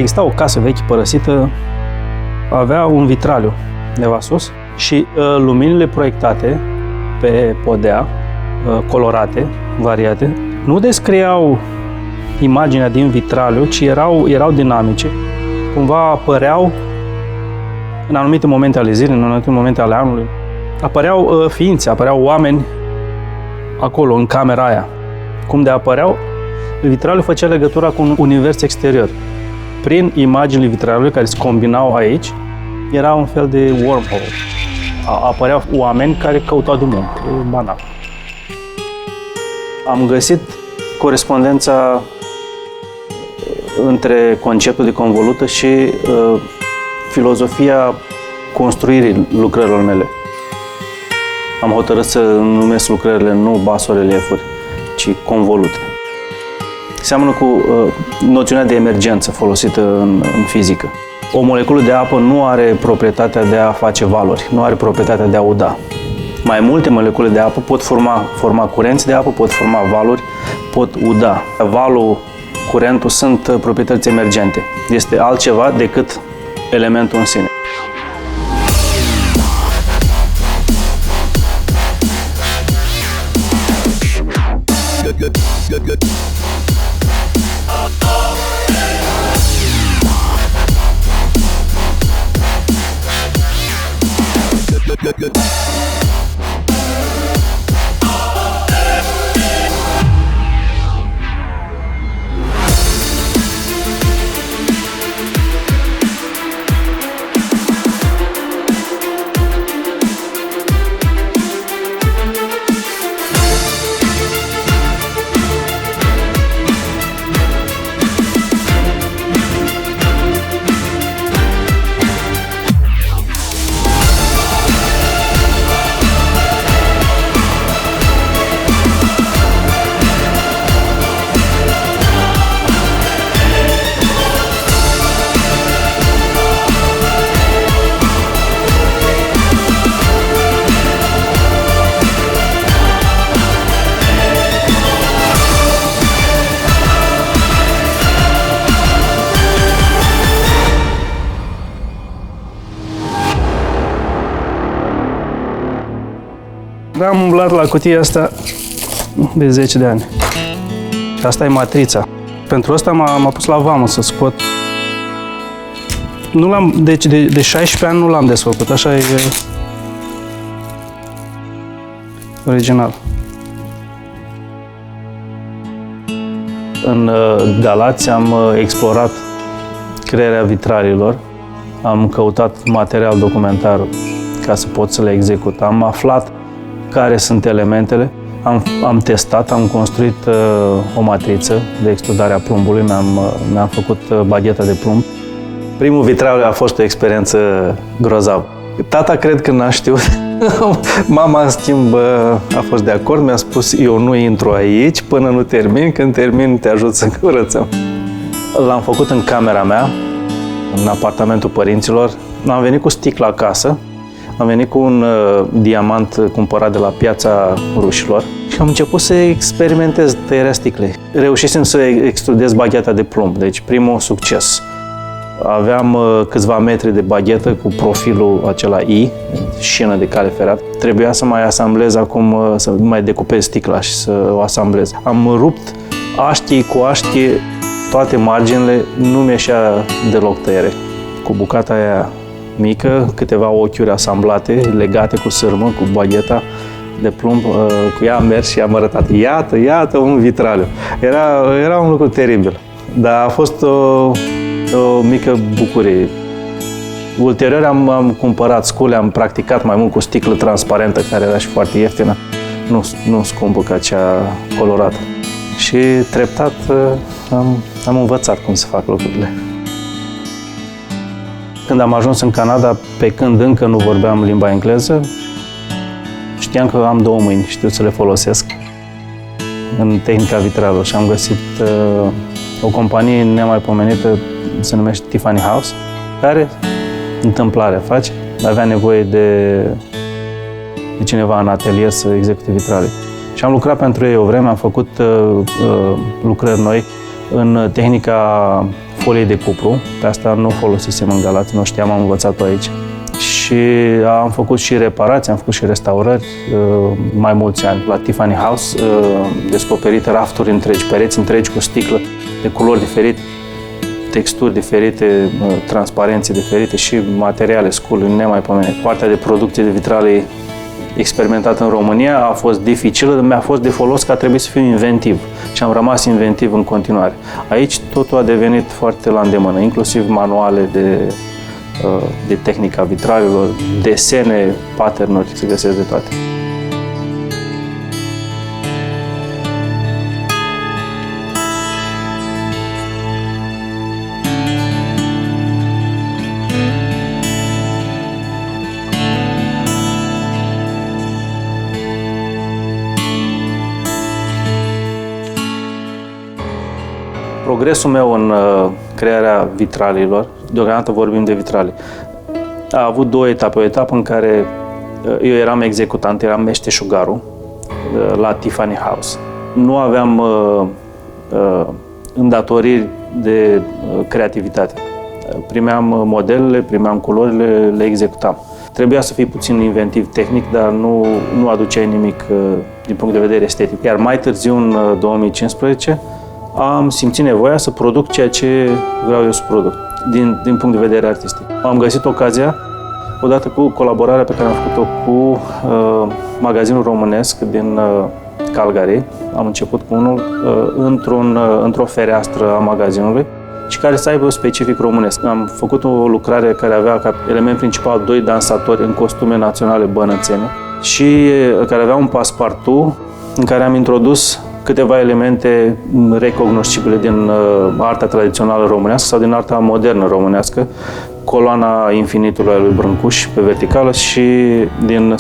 Exista o casă veche părăsită, avea un vitraliu undeva sus și luminile proiectate pe podea, colorate, variate, nu descriau imaginea din vitraliu, ci erau dinamice. Cumva apăreau în anumite momente ale zilei, în anumite momente ale anului. Apăreau ființe, apăreau oameni acolo, în camera aia. Cum de apăreau, vitraliul făcea legătura cu un univers exterior. Prin imaginile vitraliului care se combinau aici, era un fel de wormhole. Apăreau oameni care căutau drumul, banal. Am găsit corespondența între conceptul de convolută și filozofia construirii lucrărilor mele. Am hotărât să numesc lucrările nu basoreliefuri, ci convolute. Seamănă cu noțiunea de emergență folosită în fizică. O moleculă de apă nu are proprietatea de a face valuri, nu are proprietatea de a uda. Mai multe molecule de apă pot forma curenți de apă, pot forma valuri, pot uda. Valul, curentul sunt proprietăți emergente. Este altceva decât elementul în sine. Am umblat la cutia asta de 10 de ani. Și asta e matrița. Pentru asta m-a pus la vamă să scot. Nu l-am, deci de 16 ani nu l-am desfăcut, așa e original. În Galați am explorat crearea vitralilor, am căutat material documentar ca să pot să le execut. Am aflat care sunt elementele, am testat, am construit o matriță de extrudare a plumbului, mi-am făcut bagheta de plumb. Primul vitraliu a fost o experiență grozavă. Tata cred că n-a știut. Mama, în schimb, a fost de acord, mi-a spus eu nu intru aici până nu termin, când termin te ajut să curățăm. L-am făcut în camera mea, în apartamentul părinților. Am venit cu sticla acasă. Am venit cu un diamant cumpărat de la Piața Rușilor și am început să experimentez tăierea sticlei. Reușisem să extrudez bagheta de plumb, deci primul succes. Aveam câțiva metri de baghetă cu profilul acela I, șină de cale ferată. Trebuia să mai asamblez acum, să mai decupez sticla și să o asamblez. Am rupt așchii cu așchii toate marginile, nu mi-eșea deloc tăiere. Cu bucata aia mică, câteva ochiuri asamblate, legate cu sârmă, cu bagheta de plumb, cu ea am mers și am arătat. Iată un vitraliu. Era un lucru teribil, dar a fost o mică bucurie. Ulterior am cumpărat scule, am practicat mai mult cu sticlă transparentă, care era și foarte ieftină, nu scumpă ca cea colorată. Și treptat am învățat cum să fac lucrurile. Când am ajuns în Canada, pe când încă nu vorbeam limba engleză, știam că am două mâini, știu să le folosesc în tehnica vitralului și am găsit o companie nemaipomenită, se numește Tiffany House, care, întâmplare face, avea nevoie de cineva în atelier să execute vitrale. Și am lucrat pentru ei o vreme, am făcut lucrări noi în tehnica folie de cupru. Pe asta nu folosisem în Galați, nu știam, am învățat-o aici. Și am făcut și reparații, am făcut și restaurări mai mulți ani. La Tiffany House, descoperite rafturi întregi, pereți întregi cu sticlă de culori diferite, texturi diferite, transparențe diferite și materiale scului nemaipomenite. Partea de producție de vitrale experimentată în România a fost dificilă, dar mi-a fost de folos că a trebuit să fiu inventiv și am rămas inventiv în continuare. Aici totul a devenit foarte la îndemână, inclusiv manuale de tehnica vitralelor, desene, pattern-uri, se găsesc de toate. Progresul meu în crearea vitralilor, deocamdată vorbim de vitrale, a avut două etape. O etapă în care eu eram executant, eram meșteșugarul la Tiffany House. Nu aveam îndatoriri de creativitate. Primeam modelele, primeam culorile, le executam. Trebuia să fii puțin inventiv tehnic, dar nu aduceai nimic din punct de vedere estetic. Iar mai târziu, în 2015, am simțit nevoia să produc ceea ce vreau eu să produc, din punct de vedere artistic. Am găsit ocazia, odată cu colaborarea pe care am făcut-o cu magazinul românesc din Calgary. Am început cu unul într-o fereastră a magazinului și care să aibă specific românesc. Am făcut o lucrare care avea ca element principal doi dansatori în costume naționale bănățene și care avea un paspartu în care am introdus câteva elemente recognoscibile din arta tradițională românească sau din arta modernă românească, coloana infinitului lui Brâncuș pe verticală și din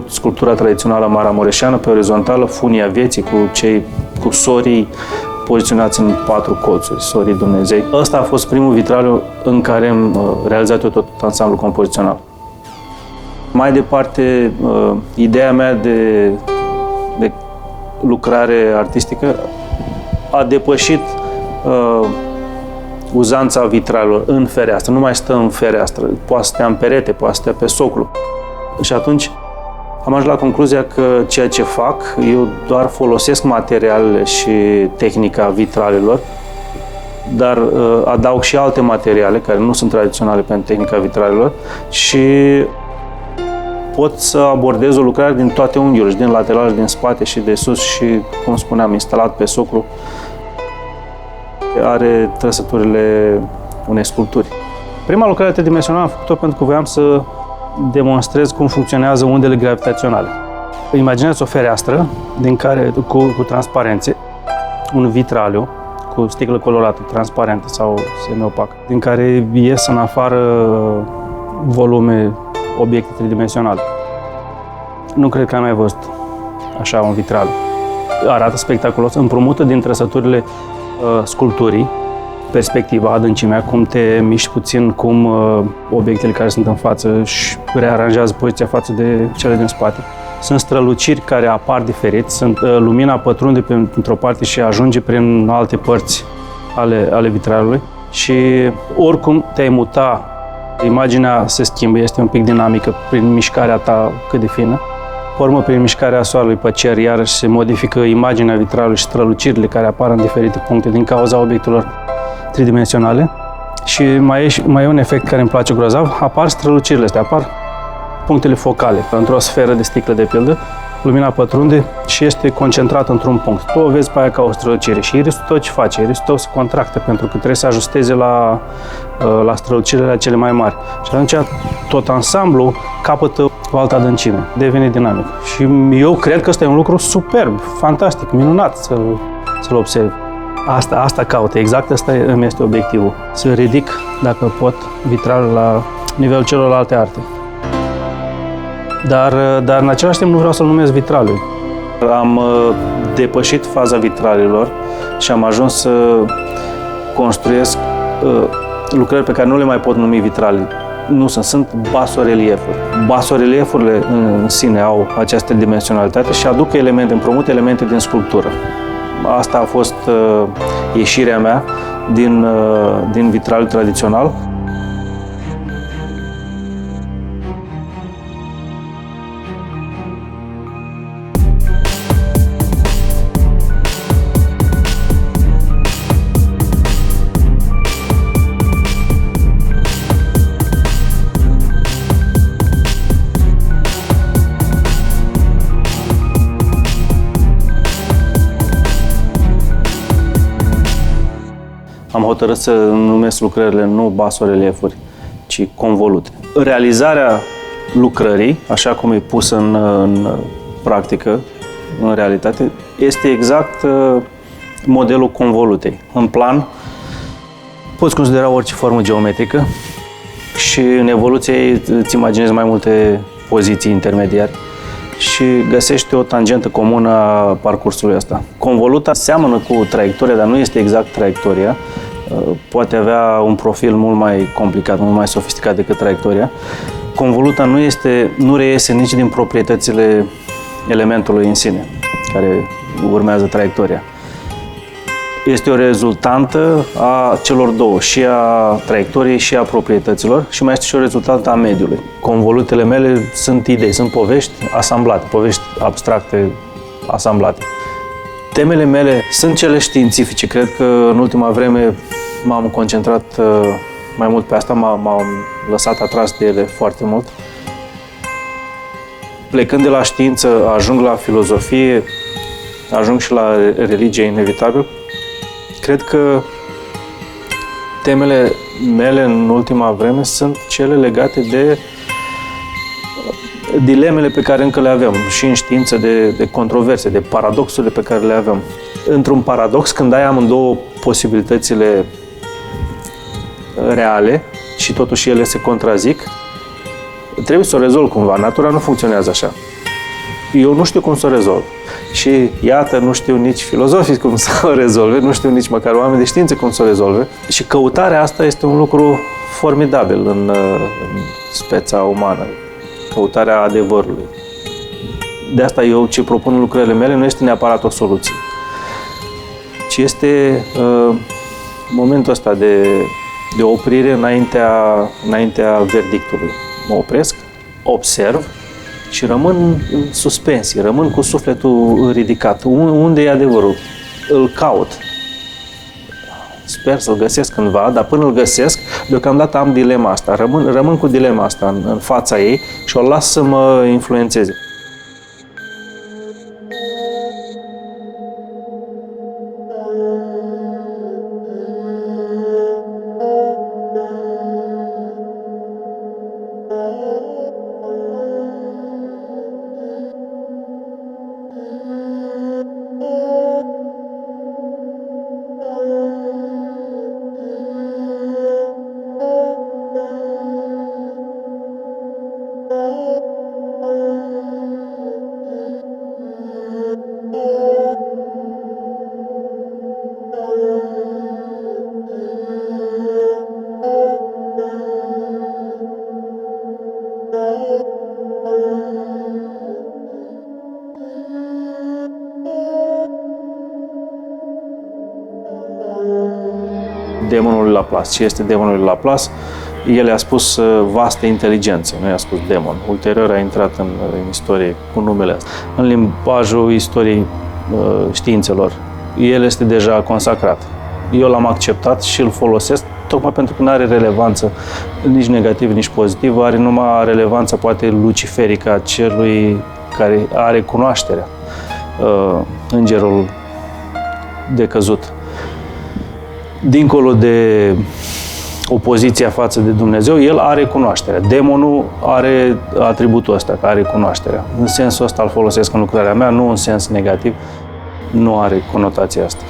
sculptura tradițională maramureșeană pe orizontală, funia vieții cu sorii poziționați în 4 colțuri, sorii Dumnezei. Ăsta a fost primul vitraliu în care am realizat eu tot ansamblul compozițional. Mai departe, ideea mea de lucrare artistică a depășit uzanța vitralelor în fereastră. Nu mai stă în fereastră, poate să stea în perete, poate să stea pe soclu. Și atunci am ajuns la concluzia că ceea ce fac, eu doar folosesc materialele și tehnica vitralelor, dar adaug și alte materiale care nu sunt tradiționale pentru tehnica vitralelor și pot să abordez o lucrare din toate unghiurile, din lateral, din spate și de sus și, cum spuneam, instalat pe soclu. Are trăsăturile unei sculpturi. Prima lucrare tridimensională am făcut-o pentru că voiam să demonstrez cum funcționează undele gravitaționale. Imaginează o fereastră din care, cu transparențe, un vitraliu cu sticlă colorată, transparentă sau semi-opacă, din care ies în afară volume, obiecte tridimensionale. Nu cred că am mai văzut așa un vitral. Arată spectaculos, împrumută din trăsăturile sculpturii, perspectiva, adâncimea, cum te miști puțin, cum obiectele care sunt în față își rearanjează poziția față de cele din spate. Sunt străluciri care apar diferit, lumina pătrunde într-o parte și ajunge prin alte părți ale vitralului și oricum te-ai muta, imaginea se schimbă, este un pic dinamică prin mișcarea ta cât de fină. Pe urmă, prin mișcarea soarelui pe cer, iarăși se modifică imaginea vitralului și strălucirile care apar în diferite puncte din cauza obiectelor tridimensionale. Și mai e un efect care îmi place grozav, apar strălucirile astea, apar punctele focale. Într-o sferă de sticlă, de pildă, lumina pătrunde și este concentrată într-un punct. Tu o vezi pe aia ca o strălucire și irisul tău ce face? Irisul tău se contractă pentru că trebuie să ajusteze la strălucirile cele mai mari. Și atunci tot ansamblu capătă o altă adâncime, devine dinamic. Și eu cred că ăsta e un lucru superb, fantastic, minunat să-l observi. Asta caut, exact ăsta îmi este obiectivul. Să ridic, dacă pot, vitralul la nivelul celorlalte arte. Dar în același timp nu vreau să-l numesc vitraliu. Am depășit faza vitralilor și am ajuns să construiesc lucrări pe care nu le mai pot numi vitrali. Nu sunt basoreliefuri. Basoreliefurile în sine au această dimensionalitate și aduc elemente, împrumut elemente din sculptură. Asta a fost ieșirea mea din vitraliu tradițional. Am hotărât să numesc lucrările nu basoreliefuri, ci convolute. Realizarea lucrării, așa cum e pusă în practică, în realitate, este exact modelul convolutei. În plan, poți considera orice formă geometrică și în evoluție îți imaginezi mai multe poziții intermediare și găsești o tangentă comună a parcursului ăsta. Convoluta seamănă cu traiectoria, dar nu este exact traiectoria. Poate avea un profil mult mai complicat, mult mai sofisticat decât traiectoria. Convoluta nu reiese nici din proprietățile elementului în sine, care urmează traiectoria. Este o rezultantă a celor două, și a traiectoriei și a proprietăților, și mai este și o rezultantă a mediului. Convolutele mele sunt idei, sunt povești asamblate, povești abstracte asamblate. Temele mele sunt cele științifice. Cred că în ultima vreme m-am concentrat mai mult pe asta, m-am lăsat atras de ele foarte mult. Plecând de la știință, ajung la filozofie, ajung și la religie inevitabil. Cred că temele mele în ultima vreme sunt cele legate de dilemele pe care încă le avem și în știință, de controverse, de paradoxurile pe care le avem. Într-un paradox, când ai amândouă posibilitățile reale și totuși ele se contrazic, trebuie să o rezolv cumva. Natura nu funcționează așa. Eu nu știu cum să o rezolv. Și iată, nu știu nici filozofii cum să o rezolve, nu știu nici măcar oameni de știință cum să o rezolve. Și căutarea asta este un lucru formidabil în speța umană. Căutarea adevărului. De asta eu ce propun în lucrările mele nu este neapărat o soluție, ci este momentul ăsta de oprire înaintea verdictului. Mă opresc, observ și rămân în suspensie, rămân cu sufletul ridicat. Unde e adevărul? Îl caut. Sper să-l găsesc cândva, dar până îl găsesc, deocamdată am dilema asta. Rămân cu dilema asta în fața ei și o las să mă influențeze. Demonul lui Laplace. Ce este demonul lui Laplace? El i-a spus vastă inteligență, nu i-a spus demon. Ulterior a intrat în istorie cu numele ăsta. În limbajul istoriei științelor, el este deja consacrat. Eu l-am acceptat și îl folosesc tocmai pentru că nu are relevanță nici negativ, nici pozitiv, are numai relevanța poate luciferică a celui care are cunoașterea, îngerul decăzut. Dincolo de opoziția față de Dumnezeu, el are cunoașterea. Demonul are atributul ăsta, că are cunoașterea. În sensul ăsta îl folosesc în lucrarea mea, nu în sens negativ, nu are conotația asta.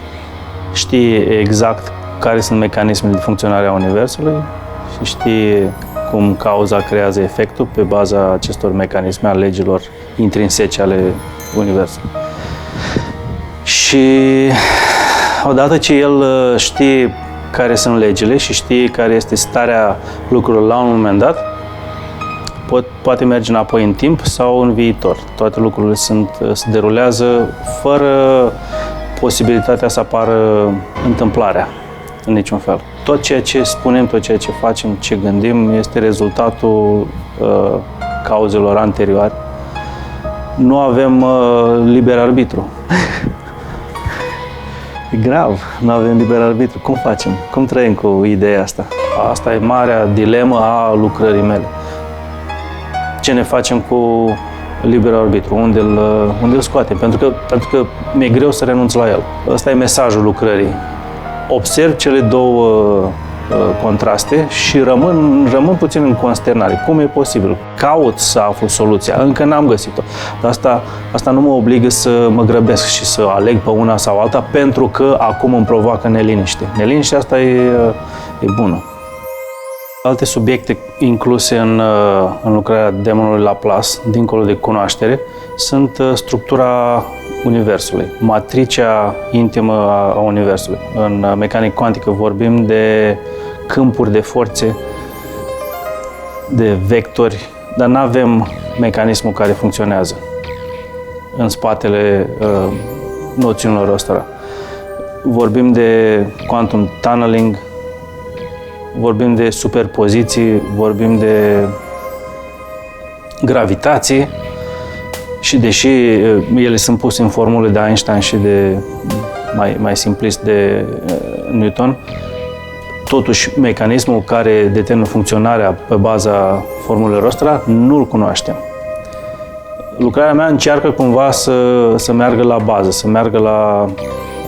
Știe exact care sunt mecanismele de funcționare a Universului și știe cum cauza creează efectul pe baza acestor mecanisme, a legilor intrinsece ale Universului. Și odată ce el știe care sunt legile și știe care este starea lucrurilor la un moment dat, poate merge înapoi în timp sau în viitor. Toate lucrurile se derulează fără posibilitatea să apară întâmplarea. în niciun fel. Tot ceea ce spunem, tot ceea ce facem, ce gândim, este rezultatul cauzelor anterioare. Nu avem liber arbitru. E grav, nu avem liber arbitru. Cum facem? Cum trăim cu ideea asta? Asta e marea dilemă a lucrării mele. Ce ne facem cu liber arbitru? Unde îl scoatem? Pentru că mi-e greu să renunț la el. Ăsta e mesajul lucrării. Observ cele două contraste și rămân puțin în consternare. Cum e posibil? Caut să aflu soluția. Încă n-am găsit-o. Dar asta nu mă obligă să mă grăbesc și să aleg pe una sau alta, pentru că acum îmi provoacă neliniște. Neliniștea asta e bună. Alte subiecte incluse în lucrarea demonului Laplace, dincolo de cunoaștere, sunt structura Universului, matricea intimă a Universului. În mecanică cuantică vorbim de câmpuri de forțe, de vectori, dar nu avem mecanismul care funcționează în spatele noțiunilor ăstora. Vorbim de quantum tunneling, vorbim de superpoziții, vorbim de gravitație și deși ele sunt puse în formule de Einstein și de mai simplist de Newton, totuși mecanismul care determină funcționarea pe baza formulelor ăstora nu-l cunoaștem. Lucrarea mea încearcă cumva să meargă la bază, să meargă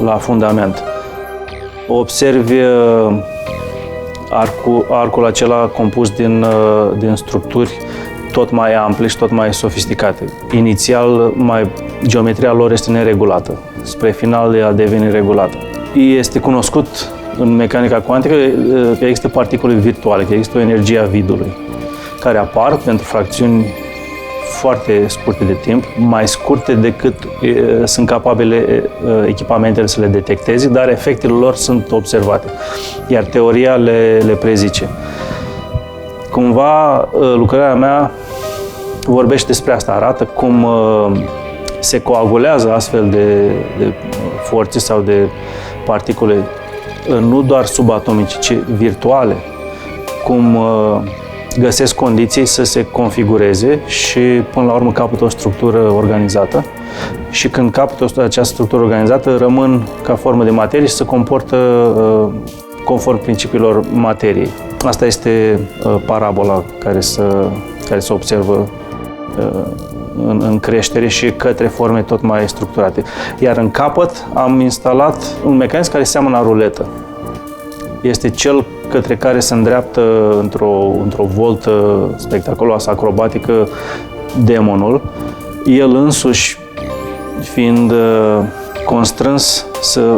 la fundament. Observi arcul acela compus din structuri tot mai ample și tot mai sofisticate. Inițial, geometria lor este neregulată. Spre final, ea devine regulată. Este cunoscut în mecanica cuantică că există particule virtuale, că există o energie a vidului, care apar pentru fracțiuni foarte scurte de timp, mai scurte decât sunt capabile echipamentele să le detecteze, dar efectele lor sunt observate, iar teoria le prezice. Cumva, lucrarea mea vorbește despre asta, arată cum se coagulează astfel de forțe sau de particule, nu doar subatomice, ci virtuale, cum găsesc condiții să se configureze și până la urmă capătă o structură organizată și când capătă această structură organizată rămân ca formă de materie și se comportă conform principiilor materiei. Asta este parabola care se observă în creștere și către forme tot mai structurate. Iar în capăt am instalat un mecanism care seamănă a ruletă. Este cel către care se îndreaptă într-o voltă spectaculoasă, acrobatică, demonul, el însuși fiind constrâns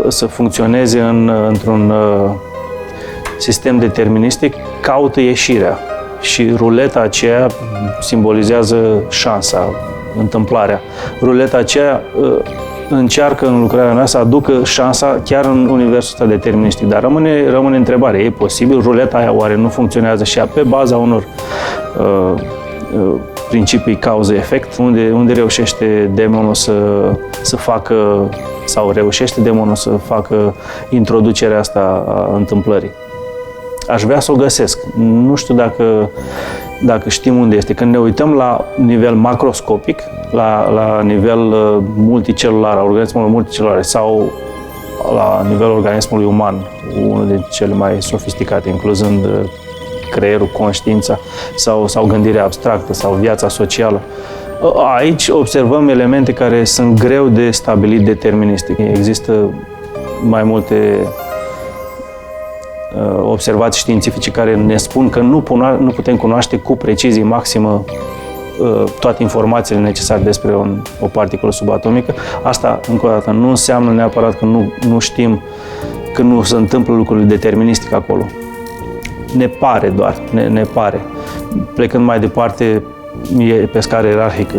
să funcționeze într-un sistem deterministic, caută ieșirea și ruleta aceea simbolizează șansa, întâmplarea. Ruleta aceea încearcă în lucrarea mea să aducă șansa chiar în universul ăsta deterministic, dar rămâne întrebarea, e posibil? Ruleta aia oare nu funcționează și ea pe baza unor principii cauză-efect, unde reușește demonul să facă, sau reușește demonul să facă introducerea asta a întâmplării. Aș vrea să o găsesc. Nu știu dacă știm unde este. Când ne uităm la nivel macroscopic, la nivel multicelular, al organismelor multicelulare sau la nivelul organismului uman, unul dintre cele mai sofisticate, incluzând creierul, conștiința sau gândirea abstractă sau viața socială. Aici observăm elemente care sunt greu de stabilit deterministic. Există mai multe observații științifice care ne spun că nu putem cunoaște cu precizie maximă toate informațiile necesare despre o particulă subatomică. Asta, încă o dată, nu înseamnă neapărat că nu știm, că nu se întâmplă lucruri deterministice acolo. Ne pare doar, ne pare. Plecând mai departe, pe scară ierarhică,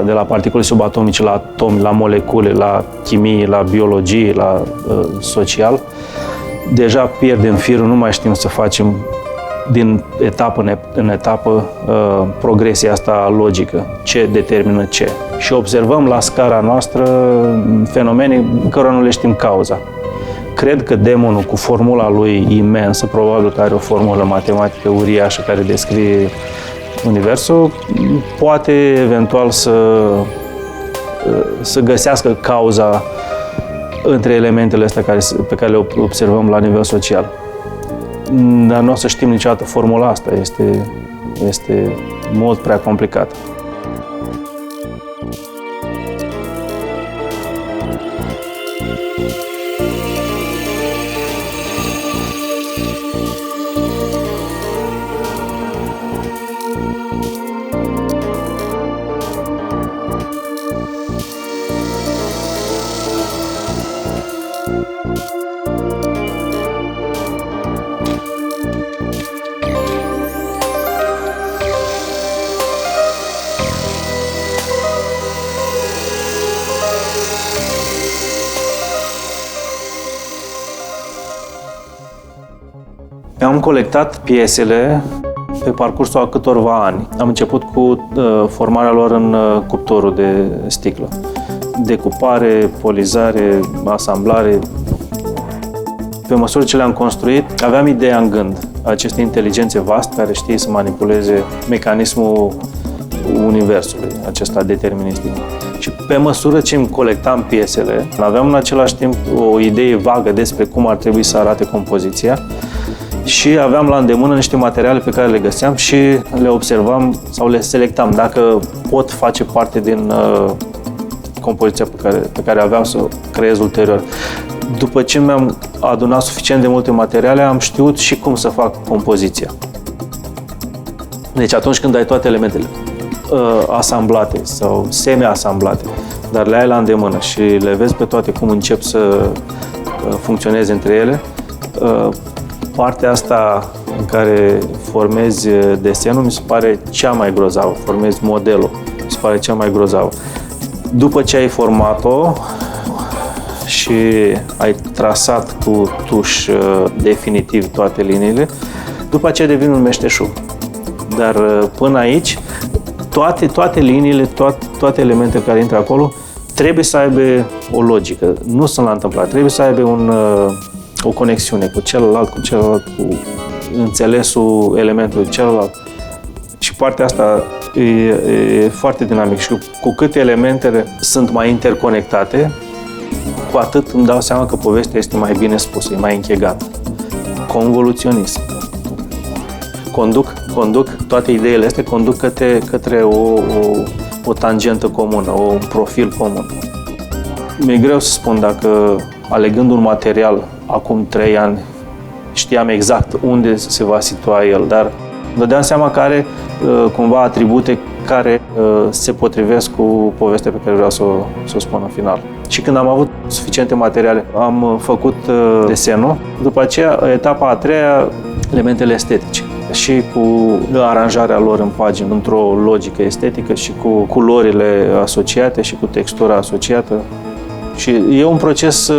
de la particule subatomice, la atomi, la molecule, la chimie, la biologie, la social, deja pierdem firul, nu mai știm să facem din etapă în etapă progresia asta logică, ce determină ce. Și observăm la scara noastră fenomene cărora nu le știm cauza. cred că demonul, cu formula lui imensă, probabil că are o formulă matematică uriașă care descrie universul, poate eventual să găsească cauza între elementele astea pe care le observăm la nivel social. Dar nu o să știm niciodată formula asta, este mult prea complicată. Am colectat piesele pe parcursul a câtorva ani. Am început cu formarea lor în cuptorul de sticlă. Decupare, polizare, asamblare. Pe măsură ce le-am construit, aveam ideea în gând aceste inteligențe vaste care știe să manipuleze mecanismul universului, acesta deterministic. Și pe măsură ce îmi colectam piesele, aveam în același timp o idee vagă despre cum ar trebui să arate compoziția și aveam la îndemână niște materiale pe care le găseam și le observam sau le selectam dacă pot face parte din compoziția pe care aveam să o creez ulterior. După ce mi-am adunat suficient de multe materiale, am știut și cum să fac compoziția. Deci atunci când ai toate elementele asamblate sau semi-asamblate, dar le ai la îndemână și le vezi pe toate cum încep să funcționeze între ele, partea asta în care formezi desenul mi se pare cea mai grozavă, formezi modelul, mi se pare cea mai grozavă. După ce ai format-o și ai trasat cu tuș definitiv toate liniile, după aceea devine un meșteșug. Dar până aici, toate liniile, toate elementele care intră acolo, trebuie să aibă o logică. Nu sunt la întâmplare, trebuie să aibă o conexiune cu celălalt, cu înțelesul elementului celălalt. Și partea asta e foarte dinamică și cu cât elementele sunt mai interconectate, cu atât îmi dau seama că povestea este mai bine spusă, e mai închegată. Convoluționism. Conduc toate ideile astea, conduc către o tangentă comună, un profil comun. Mi-e greu să spun dacă, alegând un material acum 3 ani, știam exact unde se va situa el, dar dădeam seama că are cumva atribute care se potrivesc cu povestea pe care vreau să o spun în final. Și când am avut suficiente materiale, am făcut desenul. După aceea, etapa a treia, elementele estetice. Și cu aranjarea lor în pagină, într-o logică estetică și cu culorile asociate și cu textura asociată. Și e un proces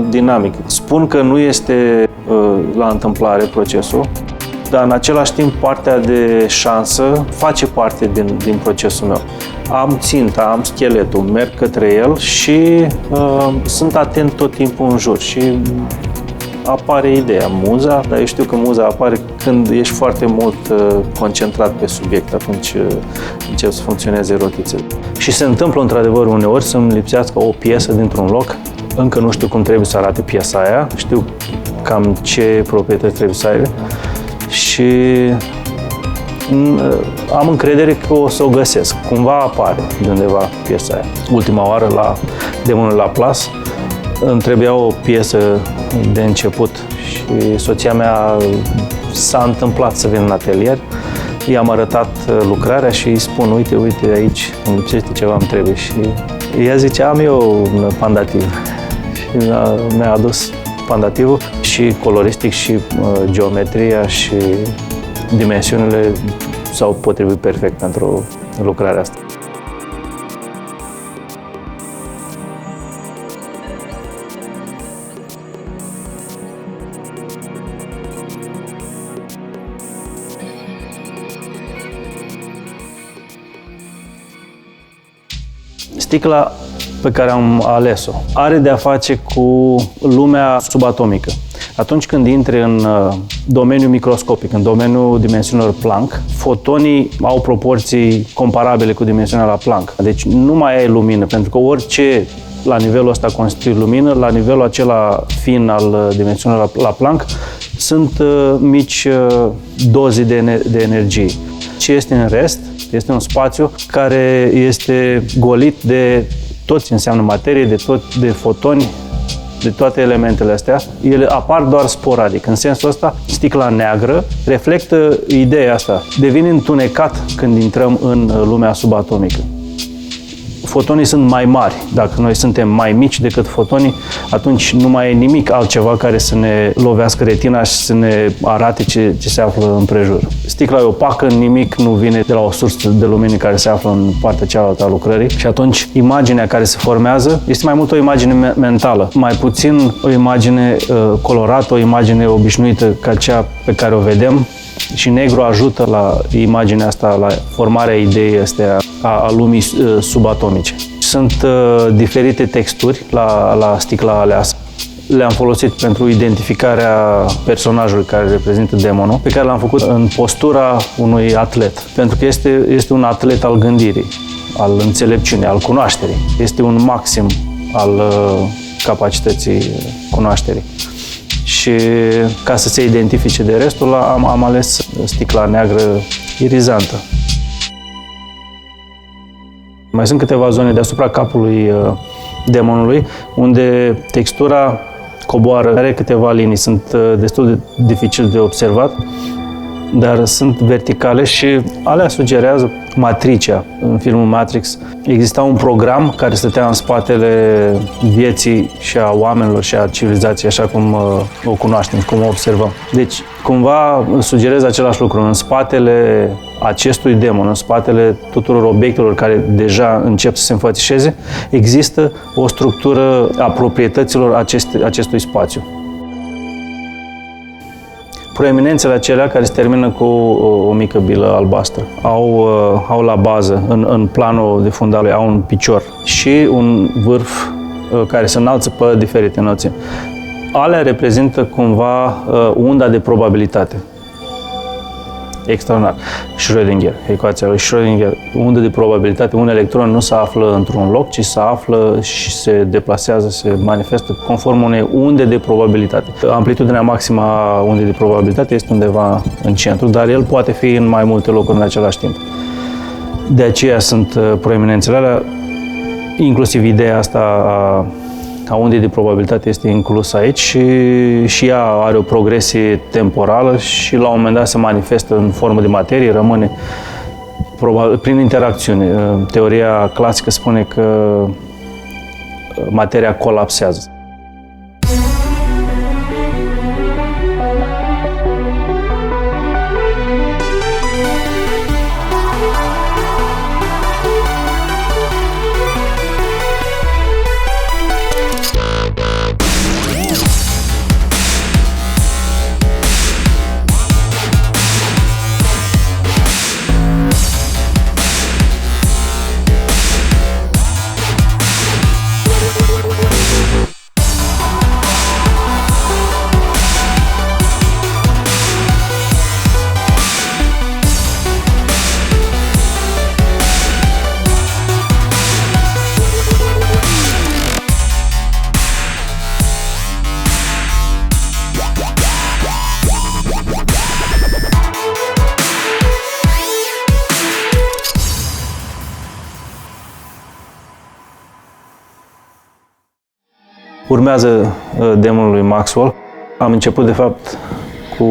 dinamic. Spun că nu este la întâmplare procesul, dar în același timp partea de șansă face parte din procesul meu. Am ținta, am scheletul, merg către el și sunt atent tot timpul în jur și apare ideea, muza, dar eu știu că muza apare când ești foarte mult concentrat pe subiect, atunci încep să funcționeze rotițele. Și se întâmplă într-adevăr uneori să-mi lipsească o piesă dintr-un loc, încă nu știu cum trebuie să arate piesa aia, știu cam ce proprietăți trebuie să aibă și am încredere că o să o găsesc. Cumva apare de undeva piesa aia. Ultima oară la Demonul la Plas îmi trebuia o piesă de început și soția mea s-a întâmplat să vină în atelier. I-am arătat lucrarea și îi spun, uite, aici îmi lipsește ceva, îmi trebuie. Și ea zice, am eu un pandativ. Și mi-a adus pandativul și coloristic și geometria și dimensiunile s-au potrivit perfect pentru lucrarea asta. Sticla pe care am ales-o are de a face cu lumea subatomică. Atunci când intri în domeniul microscopic, în domeniul dimensiunilor Planck, fotonii au proporții comparabile cu dimensiunea la Planck. Deci nu mai ai lumină, pentru că orice la nivelul ăsta constituie lumină, la nivelul acela fin al dimensiunilor la Planck, sunt mici doze de energie. Ce este în rest este un spațiu care este golit de tot ce înseamnă materie, de fotoni, de toate elementele astea. Ele apar doar sporadic. În sensul ăsta, sticla neagră reflectă ideea asta. Devine întunecat când intrăm în lumea subatomică. Fotonii sunt mai mari. Dacă noi suntem mai mici decât fotonii, atunci nu mai e nimic altceva care să ne lovească retina și să ne arate ce se află împrejur. Sticla e opacă, nimic nu vine de la o sursă de lumină care se află în partea cealaltă a lucrării și atunci imaginea care se formează este mai mult o imagine mentală, mai puțin o imagine colorată, o imagine obișnuită ca cea pe care o vedem. Și negru ajută la imaginea asta, la formarea ideii astea a lumii subatomice. Sunt diferite texturi la sticla aleasă. Le-am folosit pentru identificarea personajului care reprezintă demonul, pe care l-am făcut în postura unui atlet. Pentru că este un atlet al gândirii, al înțelepciunii, al cunoașterii. Este un maxim al capacității cunoașterii. Și ca să se identifice de restul, am ales sticla neagră irizantă. Mai sunt câteva zone deasupra capului demonului, unde textura coboară, are câteva linii, sunt destul de dificil de observat, dar sunt verticale și alea sugerează matricea. În filmul Matrix exista un program care stătea în spatele vieții și a oamenilor și a civilizației, așa cum o cunoaștem, cum o observăm. Deci, cumva sugerez același lucru. În spatele acestui demon, în spatele tuturor obiectelor care deja încep să se înfățișeze, există o structură a proprietăților acestui spațiu. Proeminențele acelea care se termină cu o mică bilă albastră au la bază, în planul de fundal, au un picior și un vârf care se înalță pe diferite înălțimi. Alea reprezintă cumva unda de probabilitate. Extraordinar. Schrödinger, ecuația lui Schrödinger, undă de probabilitate. Un electron nu se află într-un loc, ci se află și se deplasează, se manifestă conform unei unde de probabilitate. Amplitudinea maximă a undei de probabilitate este undeva în centru, dar el poate fi în mai multe locuri în același timp. De aceea sunt proeminențele alea, inclusiv ideea asta a undei de probabilitate este inclusă aici și ea are o progresie temporală și la un moment dat se manifestă în formă de materie, rămâne probabil prin interacțiune. Teoria clasică spune că materia colapsează. Urmează demonul lui Maxwell. Am început, de fapt, cu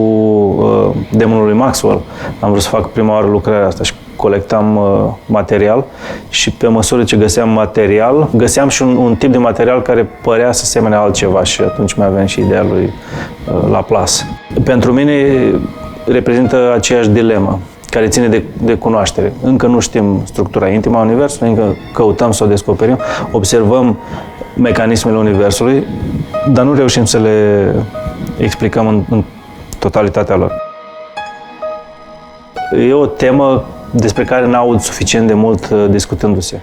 demonul lui Maxwell. Am vrut să fac prima oară lucrarea asta și colectam material și pe măsură ce găseam material, găseam și un tip de material care părea să semene altceva și atunci mai aveam și ideea lui Laplace. Pentru mine reprezintă aceeași dilemă care ține de cunoaștere. Încă nu știm structura intimă a Universului, încă căutăm să o descoperim, observăm mecanismele Universului, dar nu reușim să le explicăm în totalitatea lor. E o temă despre care n-aud suficient de mult discutându-se.